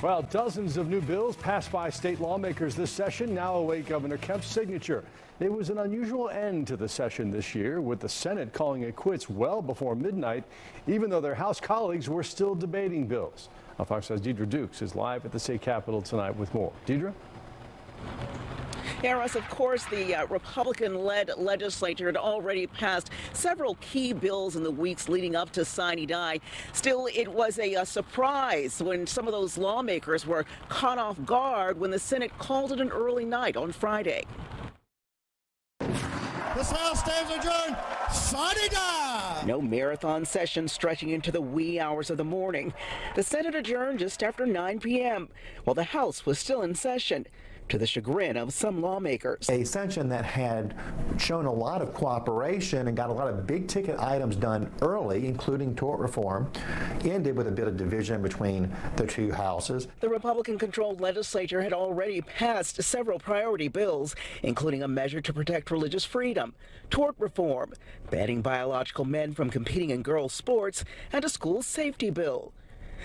Well, dozens of new bills passed by state lawmakers this session now await Governor Kemp's signature. It was an unusual end to the session this year, with the Senate calling it quits well before midnight, even though their House colleagues were still debating bills. Fox 5's Deidre Dukes is live at the state capitol tonight with more. Deidre? Yeah, Russ, of course, the Republican-led legislature had already passed several key bills in the weeks leading up to sine die. Still, it was a surprise when some of those lawmakers were caught off guard when the Senate called it an early night on Friday. This House stands adjourned. Sine die. No marathon session stretching into the wee hours of the morning. The Senate adjourned just after 9 p.m. while the House was still in session, to the chagrin of some lawmakers. A session that had shown a lot of cooperation and got a lot of big ticket items done early, including tort reform, ended with a bit of division between the two houses. The Republican-controlled legislature had already passed several priority bills, including a measure to protect religious freedom, tort reform, banning biological men from competing in girls' sports, and a school safety bill.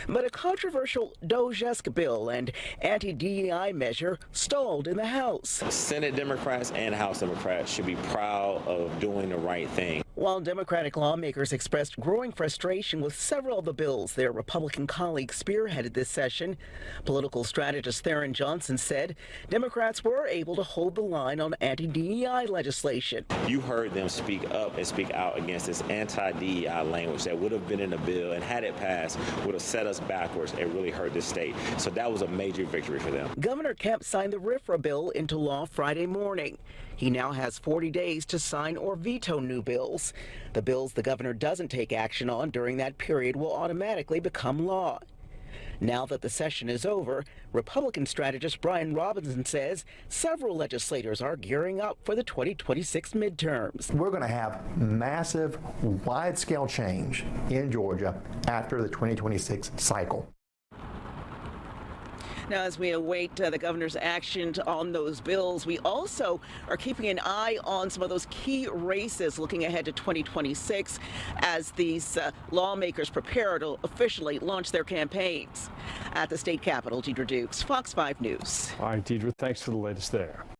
But a controversial DOJ-esque bill and anti-DEI measure stalled in the House. Senate Democrats and House Democrats should be proud of doing the right thing. While Democratic lawmakers expressed growing frustration with several of the bills their Republican colleagues spearheaded this session, political strategist Theron Johnson said Democrats were able to hold the line on anti-DEI legislation. You heard them speak up and speak out against this anti-DEI language that would have been in the bill, and had it passed, would have set us backwards and really hurt the state. So that was a major victory for them. Governor Kemp signed the RFRA bill into law Friday morning. He now has 40 days to sign or veto new bills. The bills the governor doesn't take action on during that period will automatically become law. Now that the session is over, Republican strategist Brian Robinson says several legislators are gearing up for the 2026 midterms. We're going to have massive, wide-scale change in Georgia after the 2026 cycle. Now, as we await the governor's action on those bills, we also are keeping an eye on some of those key races looking ahead to 2026 as these lawmakers prepare to officially launch their campaigns. At the state capitol, Deidre Dukes, Fox 5 News. All right, Deidre, thanks for the latest there.